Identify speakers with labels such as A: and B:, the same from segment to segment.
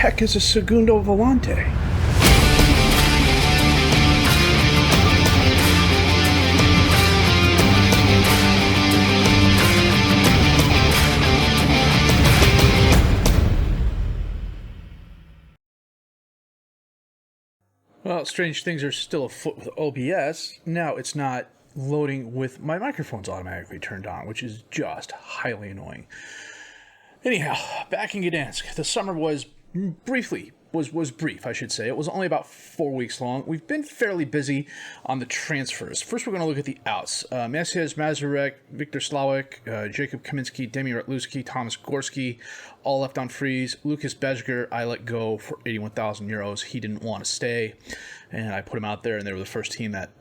A: heck is a segundo volante? Well, strange things are still afoot with OBS. Now it's not loading with my microphones automatically turned on, which is just highly annoying. Anyhow, back in Gdansk. The summer was brief, I should say. It was only about 4 weeks long. We've been fairly busy on the transfers. First, we're going to look at the outs. Sanchez, Monserrat, Viktor Slawik, Jacob Kaminski, Demi Ratluski, Thomas Gorski, all left on freeze. Lucas Bezger, I let go for 81,000 euros. He didn't want to stay, and I put him out there, and they were the first team that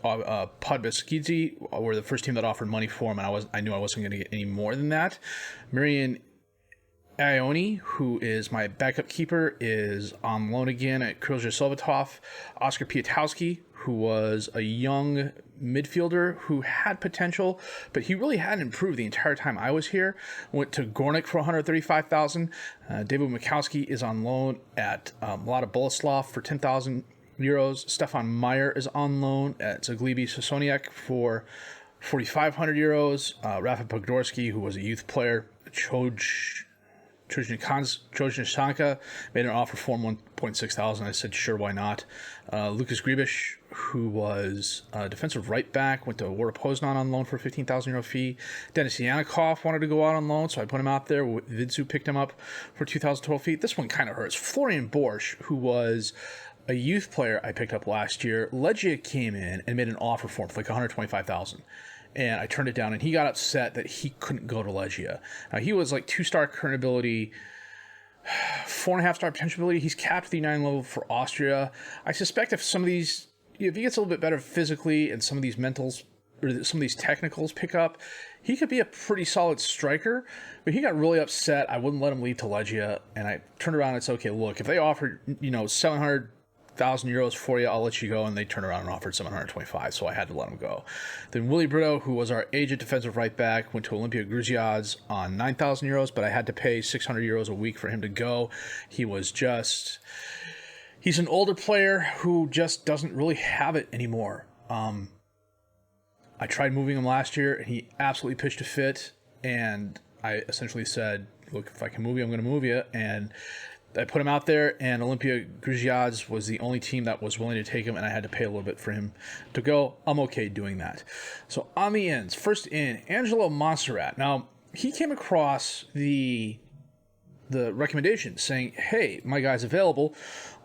A: Podbeskidzie were the first team that offered money for him, and I knew I wasn't going to get any more than that. Marian Ioni, who is my backup keeper, is on loan again at Krylja Sovetov. Oscar Piatowski, who was a young midfielder who had potential, but he really hadn't improved the entire time I was here, went to Gornik for 135,000. David Mikowski is on loan at Mlada Boleslav for 10,000 euros. Stefan Meyer is on loan at Zaglibi Sosoniak for 4,500 euros. Rafa Pogorski, who was a youth player, Trojničanka made an offer for 1.6 thousand. I said, sure, why not? Lucas Gribish, who was a defensive right back, went to Wara Poznan on loan for a 15,000 euro fee. Denis Yanikov wanted to go out on loan, so I put him out there. Vidzu picked him up for 2,000 total fee. This one kind of hurts. Florian Borsch, who was a youth player I picked up last year. Legia came in and made an offer for him for like 125,000. And I turned it down, and he got upset that he couldn't go to Legia. Now, he was like 2-star current ability, 4.5-star potential ability. He's capped at the 9 level for Austria. I suspect if he gets a little bit better physically and some of these mentals or some of these technicals pick up, he could be a pretty solid striker. But he got really upset. I wouldn't let him leave to Legia, and I turned around and said, okay, look, if they offered 700,000 euros for you, I'll let you go. And they turned around and offered 725, so I had to let him go. Then Willie Britto, who was our aged defensive right back, went to Olympia Gruziads on 9,000 euros, but I had to pay 600 euros a week for him to go. He's an older player who just doesn't really have it anymore. I tried moving him last year, and he absolutely pitched a fit, and I essentially said, look, if I can move you, I'm going to move you, and I put him out there, and Olympia Gruziads was the only team that was willing to take him, and I had to pay a little bit for him to go. I'm okay doing that. So on the ends, first in, Angelo Monserrat. Now, he came across the recommendation saying, hey, my guy's available.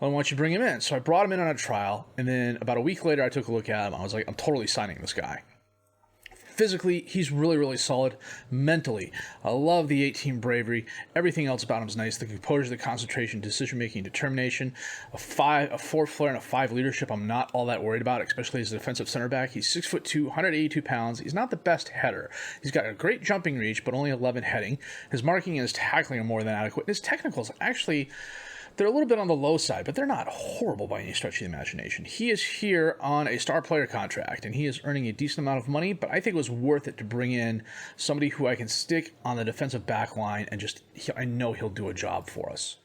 A: Why don't you bring him in? So I brought him in on a trial, and then about a week later, I took a look at him. I was like, I'm totally signing this guy. Physically, he's really, really solid. Mentally, I love the 18 bravery. Everything else about him is nice. The composure, the concentration, decision-making, determination. A 4 flair, and a 5 leadership I'm not all that worried about, especially as a defensive center back. He's 6'2", 182 pounds. He's not the best header. He's got a great jumping reach, but only 11 heading. His marking and his tackling are more than adequate. His technicals, actually, they're a little bit on the low side, but they're not horrible by any stretch of the imagination. He is here on a star player contract, and he is earning a decent amount of money, but I think it was worth it to bring in somebody who I can stick on the defensive back line and I know he'll do a job for us.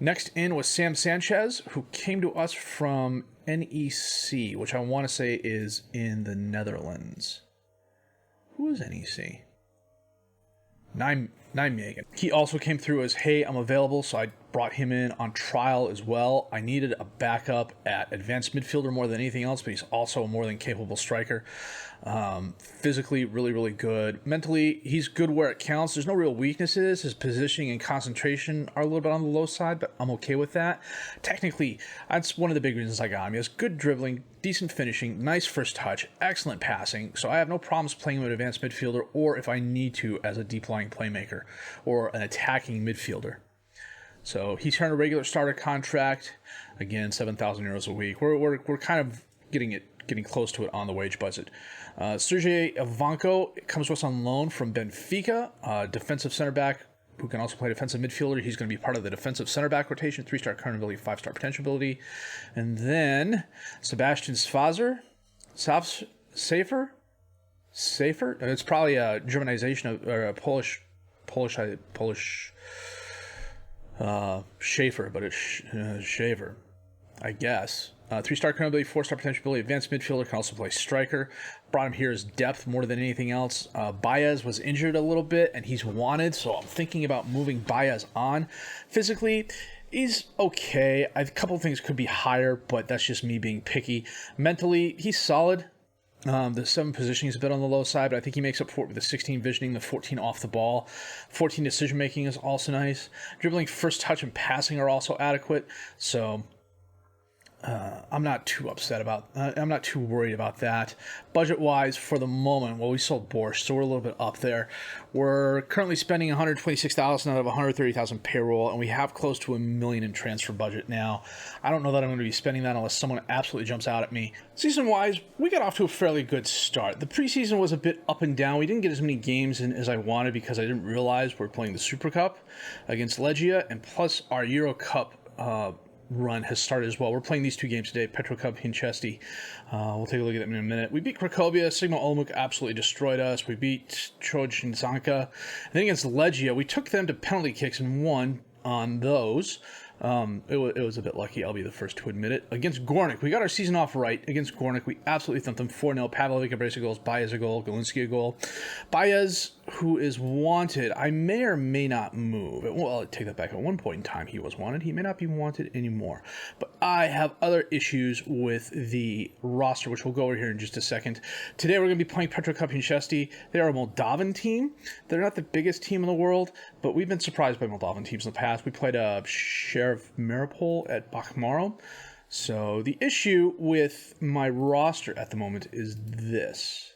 A: Next in was Sam Sanchez, who came to us from NEC, which I want to say is in the Netherlands. Who is NEC? Nijmegen. He also came through as, hey, I'm available, so I brought him in on trial as well. I needed a backup at advanced midfielder more than anything else, but he's also a more than capable striker. Physically, really, really good. Mentally, he's good where it counts. There's no real weaknesses. His positioning and concentration are a little bit on the low side, but I'm okay with that. Technically, that's one of the big reasons I got him. He has good dribbling, decent finishing, nice first touch, excellent passing, so I have no problems playing him at advanced midfielder or if I need to as a deep-lying playmaker or an attacking midfielder. So he's turned a regular starter contract. Again, 7,000 euros a week. We're kind of getting close to it on the wage budget. Sergei Ivanko comes to us on loan from Benfica, defensive center back who can also play defensive midfielder. He's going to be part of the defensive center back rotation, 3-star current ability, 5-star potential ability. And then Sebastian Safer. It's probably a Germanization of or a Polish. Schaefer, but it's Shaver, I guess. 3-star current ability, 4-star potential ability, advanced midfielder, can also play striker. Brought him here as depth more than anything else. Baez was injured a little bit, and he's wanted, so I'm thinking about moving Baez on. Physically, he's okay. A couple of things could be higher, but that's just me being picky. Mentally, he's solid. The 7 positioning is a bit on the low side, but I think he makes up for it with the 16 visioning, the 14 off the ball. 14 decision making is also nice. Dribbling, first touch, and passing are also adequate, so I'm not too upset about. I'm not too worried about that. Budget-wise, for the moment, well, we sold Borscht, so we're a little bit up there. We're currently spending $126,000 out of $130,000 payroll, and we have close to $1 million in transfer budget now. I don't know that I'm going to be spending that unless someone absolutely jumps out at me. Season-wise, we got off to a fairly good start. The preseason was a bit up and down. We didn't get as many games in as I wanted because I didn't realize we're playing the Super Cup against Legia, and plus our Euro Cup run has started as well. We're playing these 2 games today, Petrocub, Hinchesti. We'll take a look at them in a minute. We beat Cracovia. Sigma Olomouc absolutely destroyed us. We beat Troj and Zanka. And then against Legia, we took them to penalty kicks and won on those. It was a bit lucky, I'll be the first to admit it. Against Gornik, we got our season off right. Against Gornik, we absolutely thumped them 4-0. Pavlovic a brace of goals, Baez a goal, Galinsky a goal. Baez, who is wanted, I may or may not move. Well, I'll take that back. At one point in time, he was wanted. He may not be wanted anymore. But I have other issues with the roster, which we'll go over here in just a second. Today, we're going to be playing Petrocub Hinchesti. They are a Moldovan team. They're not the biggest team in the world, but we've been surprised by Moldovan teams in the past. We played a Sheriff Maripol at Bakhmaro. So the issue with my roster at the moment is this.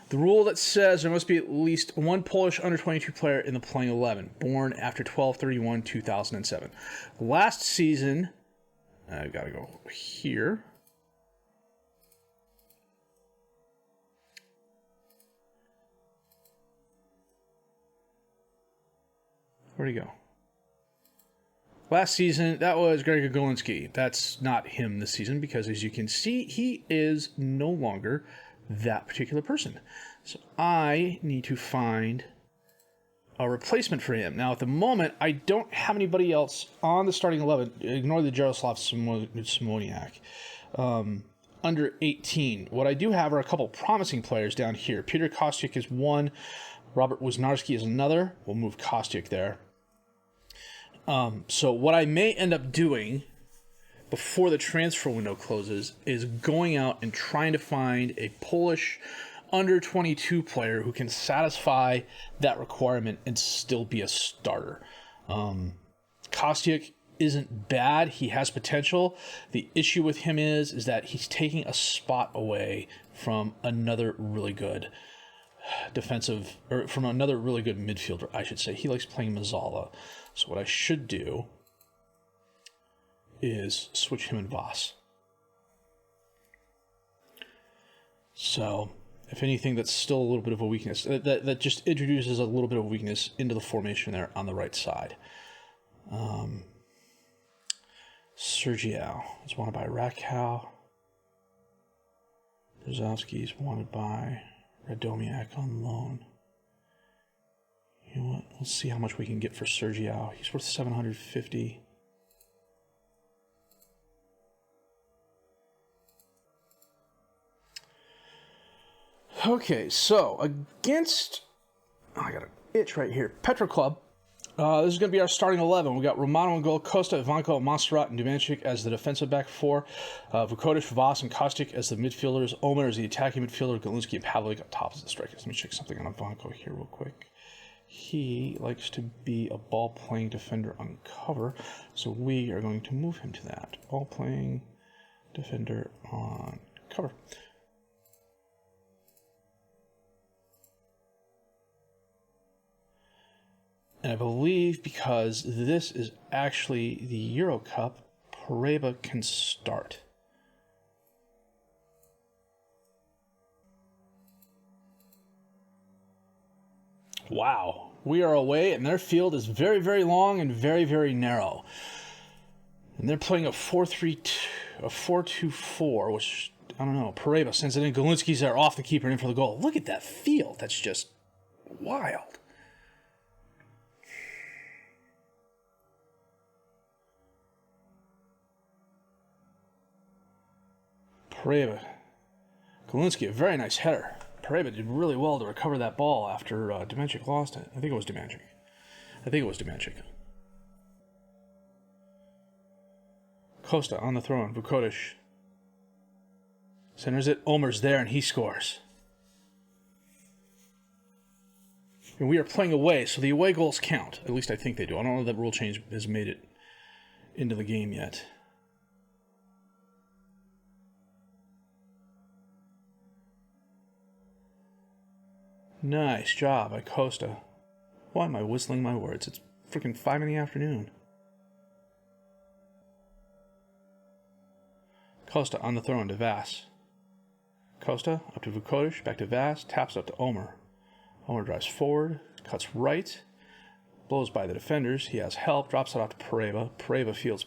A: The rule that says there must be at least one Polish under-22 player in the playing 11, born after 12/31/2007. Last season, I've got to go here. Where'd he go? Last season, that was Gregor Galinsky. That's not him this season because, as you can see, he is no longer that particular person. So I need to find a replacement for him. Now, at the moment, I don't have anybody else on the starting 11. Ignore the Jaroslav Simoniak. Under 18. What I do have are a couple promising players down here. Peter Kostyuk is one. Robert Wisnarski is another. We'll move Kostyuk there. So what I may end up doing before the transfer window closes is going out and trying to find a Polish under-22 player who can satisfy that requirement and still be a starter. Kostyuk isn't bad. He has potential. The issue with him is that he's taking a spot away from another really good defensive, or from another really good midfielder, I should say. He likes playing Mazzala. So what I should do is switch him and Voss. So, if anything, that's still a little bit of a weakness. That just introduces a little bit of weakness into the formation there on the right side. Sergio is wanted by Rakow. Brzezowski is wanted by Radomiak on loan. You know what? Let's see how much we can get for Sergio. He's worth $750. Okay, so against... I got an itch right here. Petra Club. This is going to be our starting 11. We got Romano in goal, Costa, Ivanko, Monserrat, and Dumanchik as the defensive back four. Vukotic, Voss, and Kostyuk as the midfielders. Omer is the attacking midfielder. Galinsky and Pavlovic up top as the strikers. Let me check something on Ivanko here real quick. He likes to be a ball-playing defender on cover, so we are going to move him to that. Ball-playing defender on cover. And I believe because this is actually the Euro Cup, Pareba can start. Wow. We are away, and their field is very, very long and very, very narrow. And they're playing a 4-3-2, a 4-2-4, which, I don't know, Pareba sends it in. Galinsky's there off the keeper and in for the goal. Look at that field. That's just wild. Pareva. Galinsky, a very nice header. Pareva did really well to recover that ball after Dimenchik lost it. I think it was Dimenchik. Costa on the throw-in. Vukotic centers it. Omer's there, and he scores. And we are playing away, so the away goals count. At least I think they do. I don't know if that rule change has made it into the game yet. Nice job by Costa. Why am I whistling my words? It's freaking 5 in the afternoon. Costa on the throw-in to Vass. Costa up to Vukotic, back to Vass, taps up to Omer. Omer drives forward, cuts right, blows by the defenders. He has help, drops it out to Pareva. Pareva feeds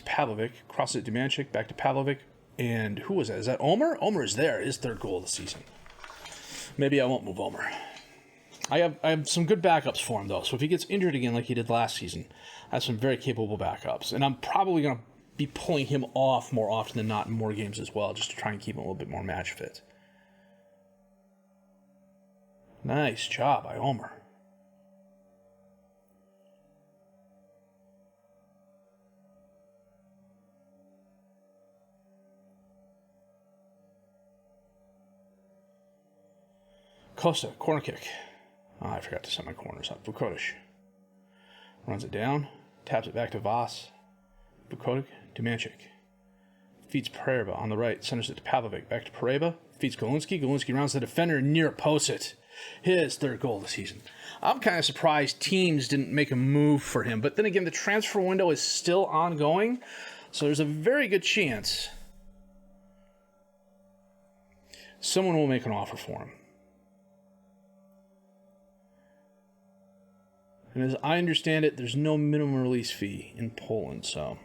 A: Pavlovic, crosses it to Dimenchik, back to Pavlovic. And who was that? Is that Omer? Omer is there. His third goal of the season. Maybe I won't move Omer. I have some good backups for him, though. So if he gets injured again like he did last season, I have some very capable backups. And I'm probably going to be pulling him off more often than not in more games as well, just to try and keep him a little bit more match fit. Nice job by Omer. Costa, corner kick. Oh, I forgot to set my corners up. Vukotic runs it down, taps it back to Vass. Vukotic, Dimenchik. Feeds Pareva on the right, centers it to Pavlovic. Back to Pareva, feeds Galinsky. Galinsky rounds the defender near posts it. His third goal of the season. I'm kind of surprised teams didn't make a move for him, but then again, the transfer window is still ongoing, so there's a very good chance someone will make an offer for him. And as I understand it, there's no minimum release fee in Poland, so.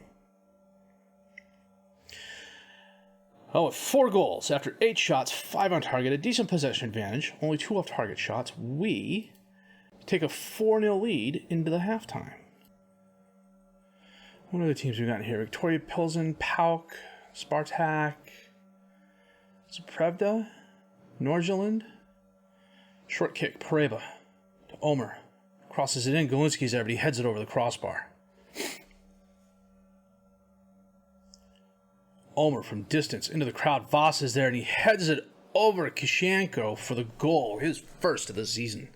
A: Oh, with 4 goals after 8 shots, 5 on target, a decent possession advantage, only 2 off-target shots, we take a 4-0 lead into the halftime. What are the teams we've got here? Victoria Pilsen, PAOK, Spartak, Zaprevda, Norgeland. Short kick, Pareva to Omer. Crosses it in, Galinsky's there, but he heads it over the crossbar. Omer from distance into the crowd. Vass is there, and he heads it over Kishenko for the goal, his first of the season.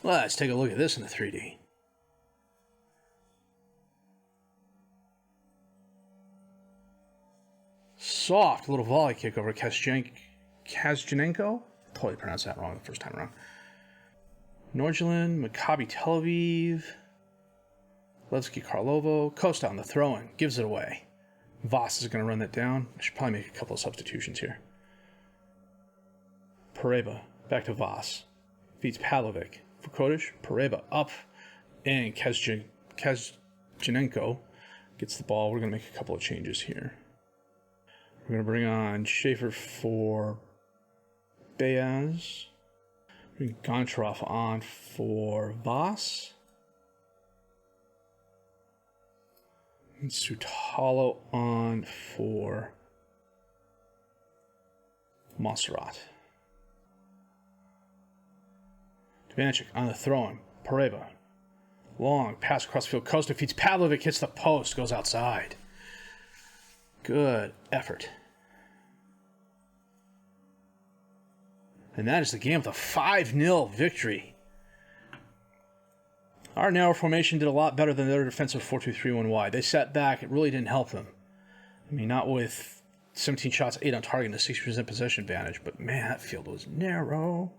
A: Let's take a look at this in the 3D. Soft little volley kick over Kazjanenko. Totally pronounced that wrong the first time around. Norgeland, Maccabi Tel Aviv, Levski Karlovo, Costa on the throw-in, gives it away. Vass is going to run that down. I should probably make a couple of substitutions here. Pareva, back to Vass. Feeds Pavlovic. Vukotic, Pareva up, and Kazjanenko gets the ball. We're going to make a couple of changes here. We're going to bring on Schaefer for Beaz. Bring Goncharov on for Vass. And Sutalo on for Monserrat. Dimenchik on the throw-in. Pareva. Long pass across the field. Costa feeds Pavlovic, hits the post, goes outside. Good effort. And that is the game with a 5-0 victory. Our narrow formation did a lot better than their defensive 4-2-3-1 wide. They sat back. It really didn't help them. I mean, not with 17 shots, 8 on target, and a 60% possession advantage. But, man, that field was narrow.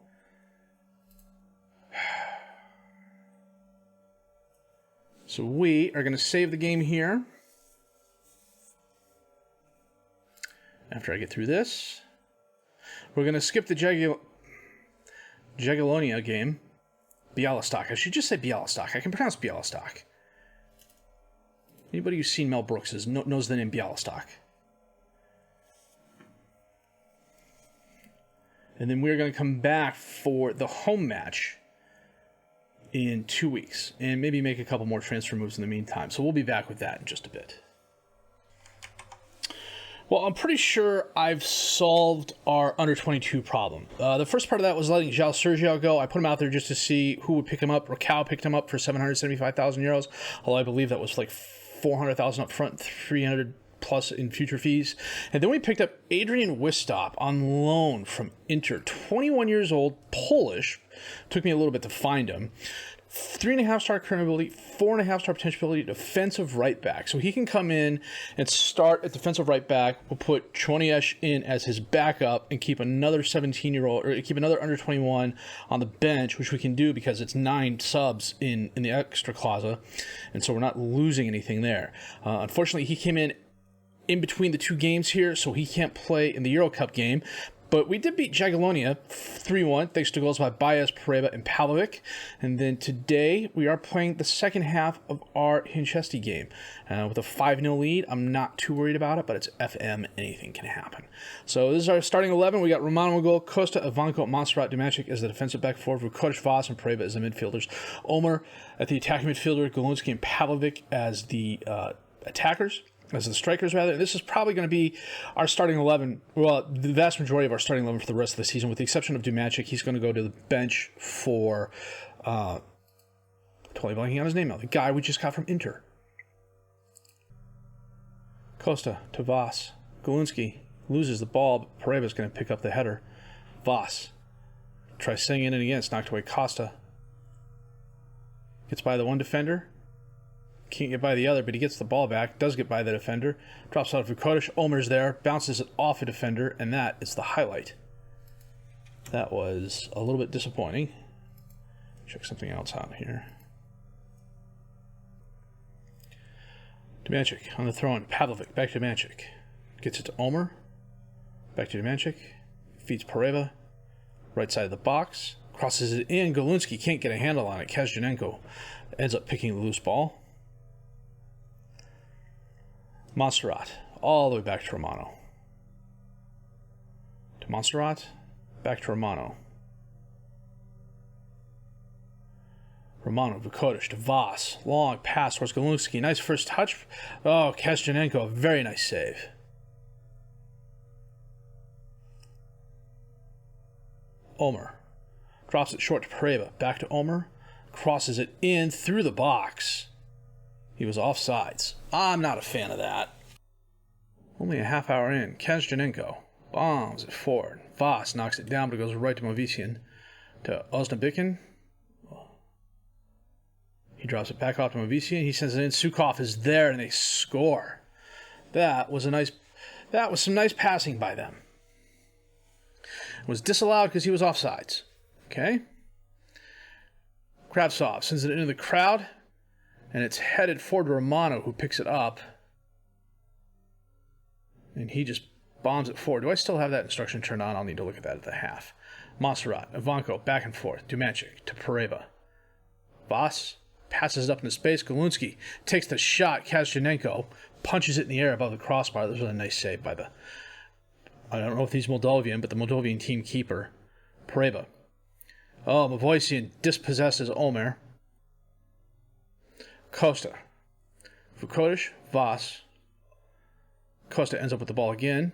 A: So we are going to save the game here. After I get through this. We're going to skip the Jagiellonia game. Bialystok. I should just say Bialystok. I can pronounce Bialystok. Anybody who's seen Mel Brooks knows the name Bialystok. And then we're going to come back for the home match in 2 weeks. And maybe make a couple more transfer moves in the meantime. So we'll be back with that in just a bit. Well, I'm pretty sure I've solved our under 22 problem. The first part of that was letting João Sergio go. I put him out there just to see who would pick him up. Raquel picked him up for 775,000 euros, although I believe that was like 400,000 up front, 300 plus in future fees. And then we picked up Adrian Wistop on loan from Inter, 21 years old, Polish. Took me a little bit to find him. 3.5-star current ability, 4.5-star potential ability, defensive right back. So he can come in and start at defensive right back. We'll put Choniash in as his backup and keep another 17-year-old, or keep another under 21 on the bench, which we can do because it's 9 subs in the extra clause, and so we're not losing anything there. Unfortunately, he came in between the 2 games here, so he can't play in the Euro Cup game. But we did beat Jagiellonia 3-1, thanks to goals by Baez, Pereira, and Pavlovic. And then today, we are playing the second half of our Hinchesti game. With a 5-0 lead, I'm not too worried about it, but it's FM, anything can happen. So this is our starting 11. We got Romano in goal, Costa, Ivanko, Monserrat, Dumancic as the defensive back forward, Vukovic, Voss, and Pereira as the midfielders. Omer at the attacking midfielder, Golunski and Pavlovic as the attackers. As the strikers, rather. This is probably going to be our starting 11. Well, the vast majority of our starting 11 for the rest of the season, with the exception of Dumancic. He's going to go to the bench for, totally blanking on his name now, the guy we just got from Inter. Costa to Voss. Golunski loses the ball, but Pereira's going to pick up the header. Voss tries singing it again. It's knocked away. Costa gets by the one defender. Can't get by the other, but he gets the ball back. Does get by the defender. Drops out of Vukovic. Omer's there. Bounces it off a defender, and that is the highlight. That was a little bit disappointing. Check something else out here. Dumancic on the throw-in. Pavlovic back to Dumancic. Gets it to Omer. Back to Dumancic. Feeds Pereira. Right side of the box. Crosses it in. Golunski can't get a handle on it. Kazjanenko ends up picking the loose ball. Monserrat, all the way back to Romano. To Monserrat, back to Romano. Romano, Vukovic to Voss. Long pass towards Golunski. Nice first touch. Oh, Kazjanenko, very nice save. Omer drops it short to Pereira. Back to Omer. Crosses it in through the box. He was offsides. I'm not a fan of that. Only a half hour in. Kazjanenko bombs it forward. Voss knocks it down, but it goes right to Movician. To Osnabikin. He drops it back off to Movician. He sends it in. Sukov is there, and they score. That was some nice passing by them. It was disallowed because he was offsides. Okay? Kravtsov sends it into the crowd. And it's headed for Romano, who picks it up. And he just bombs it forward. Do I still have that instruction turned on? I'll need to look at that at the half. Monserrat, Ivanko, back and forth. Dumancic to Pereira. Voss passes it up into space. Golunski takes the shot. Kazjanenko punches it in the air above the crossbar. This was a nice save by I don't know if he's Moldovan, but the Moldovan team keeper. Pereira. Oh, Mavoisian dispossesses Omer. Costa. Vukovic, Voss. Costa ends up with the ball again.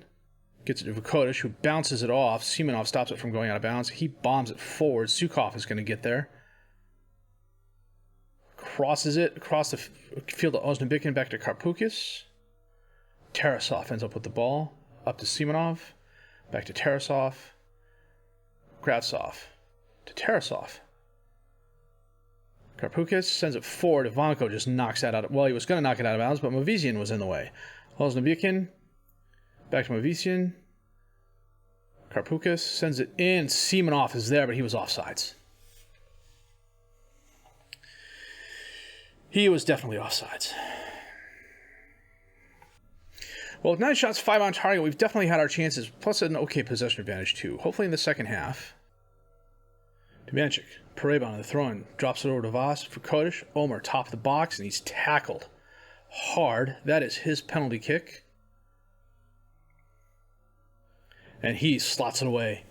A: Gets it to Vukovic, who bounces it off. Simonov stops it from going out of bounds. He bombs it forward. Sukov is going to get there. Crosses it across the field to Osnabikin, back to Karpukis. Tarasov ends up with the ball. Up to Simonov. Back to Tarasov. Kravtsov to Tarasov. Karpukis sends it forward. Ivanko just knocks that out. Well, he was going to knock it out of bounds, but Movician was in the way. Osnabikin. Back to Movician. Karpukis sends it in. Simonov is there, but he was offsides. He was definitely offsides. Well, with 9 shots, 5 on target, we've definitely had our chances, plus an okay possession advantage, too. Hopefully in the second half. Dumancic, Pereira on the throw-in, drops it over to Voss. Vukovic, Omer, top of the box, and he's tackled hard. That is his penalty kick. And he slots it away.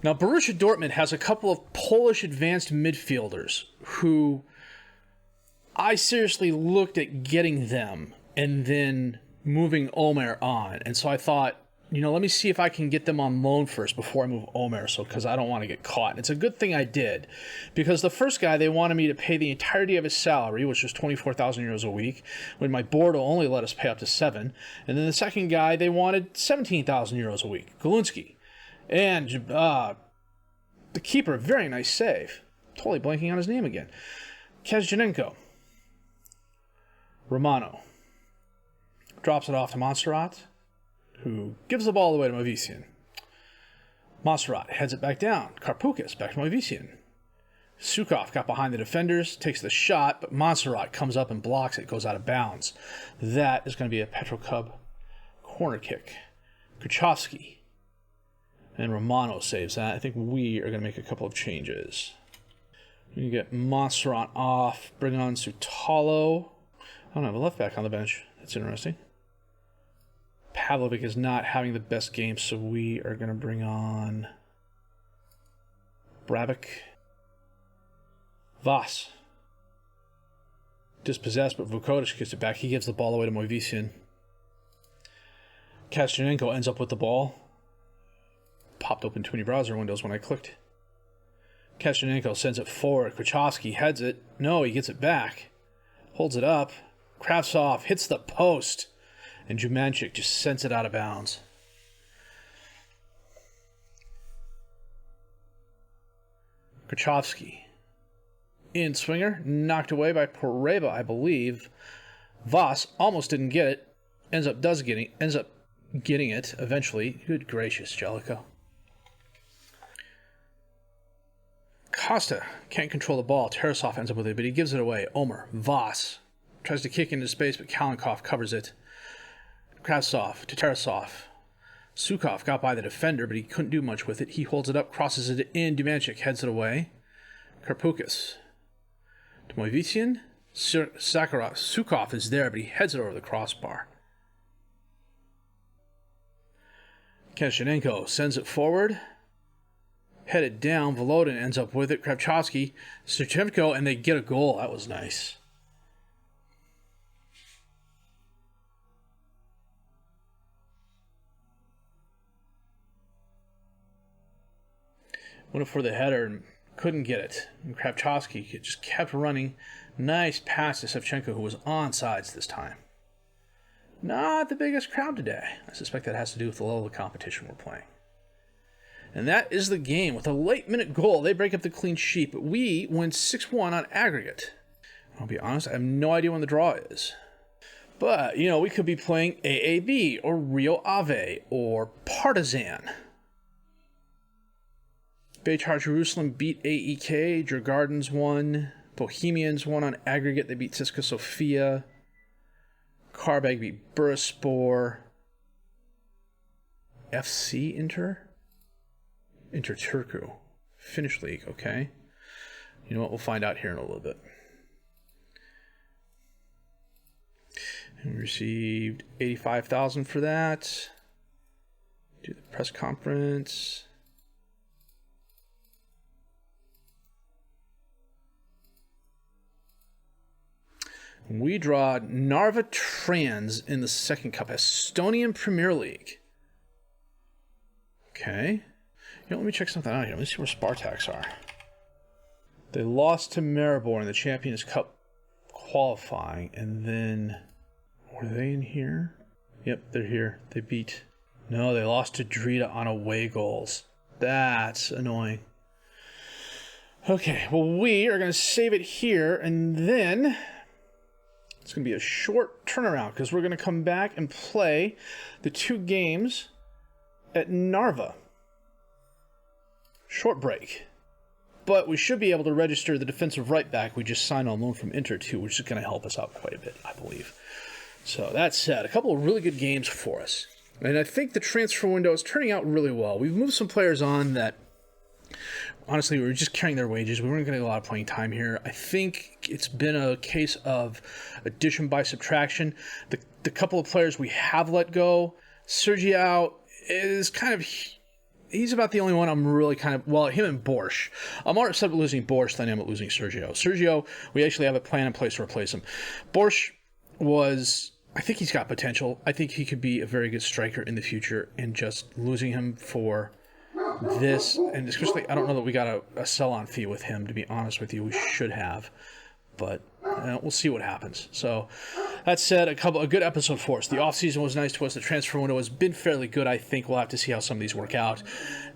A: Now, Borussia Dortmund has a couple of Polish advanced midfielders who I seriously looked at getting them and then moving Omer on. And so I thought, let me see if I can get them on loan first before I move Omer, because I don't want to get caught. And it's a good thing I did, because the first guy, they wanted me to pay the entirety of his salary, which was 24,000 euros a week, when my board will only let us pay up to 7. And then the second guy, they wanted 17,000 euros a week, Galunsky. And the keeper, very nice save. Totally blanking on his name again. Kazjanenko. Romano. Drops it off to Monserrat, who gives the ball away to Movisian. Monserrat heads it back down. Karpukis back to Movisian. Sukov got behind the defenders, takes the shot, but Monserrat comes up and blocks it, goes out of bounds. That is going to be a Petrocub corner kick. Kuchovsky and Romano saves that. I think we are going to make a couple of changes. We get Monserrat off, bring on Sutalo. I don't have a left back on the bench. That's interesting. Pavlovic is not having the best game, so we are going to bring on Brabic. Voss. Dispossessed, but Vukovic gets it back. He gives the ball away to Moivisian. Kazjanenko ends up with the ball. Popped open too many browser windows when I clicked. Kazjanenko sends it forward. Kuchovsky heads it. No, he gets it back. Holds it up. Kravtsov hits the post. And Jumanchik just sends it out of bounds. Kuchovsky. In swinger. Knocked away by Poreba, I believe. Voss almost didn't get it. Ends up getting it eventually. Good gracious, Jellicoe. Costa can't control the ball. Tarasov ends up with it, but he gives it away. Omer. Voss. Tries to kick into space, but Kalenkov covers it. Kravtsov to Tarasov. Sukov got by the defender, but he couldn't do much with it. He holds it up, crosses it in. Dumanchik heads it away. Karpukis. To Moivisian. Sakharov. Sukov is there, but he heads it over the crossbar. Kazjanenko sends it forward. Headed down. Volodin ends up with it. Kravchovsky. Serchenko, and they get a goal. That was nice. Went for the header and couldn't get it. And Kravchovsky just kept running. Nice pass to Shevchenko, who was onside this time. Not the biggest crowd today. I suspect that has to do with the level of competition we're playing. And that is the game. With a late minute goal, they break up the clean sheet, but we win 6-1 on aggregate. I'll be honest, I have no idea when the draw is. But, we could be playing AAB, or Rio Ave, or Partizan. Beitar Jerusalem beat AEK. Djurgardens won. Bohemians won on aggregate. They beat Siska Sofia. Karbag beat Bursaspor. FC Inter Turku. Finnish League, okay. You know what? We'll find out here in a little bit. And we received 85,000 for that. Do the press conference. We draw Narva Trans in the second cup, Estonian Premier League. Okay. Let me check something out here. Let me see where Spartaks are. They lost to Maribor in the Champions Cup qualifying, and then were they in here? Yep, they're here. They beat. No, they lost to Drita on away goals. That's annoying. Okay, well, we are going to save it here, and then it's going to be a short turnaround because we're going to come back and play the 2 games at Narva. Short break. But we should be able to register the defensive right back we just signed on loan from Inter too, which is going to help us out quite a bit, I believe. So that said, a couple of really good games for us. And I think the transfer window is turning out really well. We've moved some players on that, honestly, we were just carrying their wages. We weren't getting a lot of playing time here. I think it's been a case of addition by subtraction. The couple of players we have let go, Sergio is kind of... He's about the only one I'm really him and Borsch. I'm more upset with losing Borsch than I am with losing Sergio. Sergio, we actually have a plan in place to replace him. Borsch was I think he's got potential. I think he could be a very good striker in the future, and just losing him for this, and especially, I don't know that we got a sell-on fee with him, to be honest with you. We should have, but we'll see what happens. So, that said, a good episode for us. The offseason was nice to us. The transfer window has been fairly good. I think we'll have to see how some of these work out.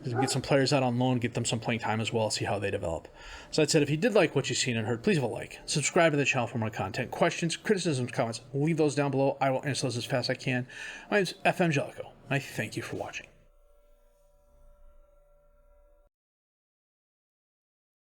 A: Get some players out on loan, get them some playing time as well, see how they develop. So that said, if you did like what you've seen and heard, please leave a like. Subscribe to the channel for more content. Questions, criticisms, comments, leave those down below. I will answer those as fast as I can. My name is FM Angelico. I thank you for watching.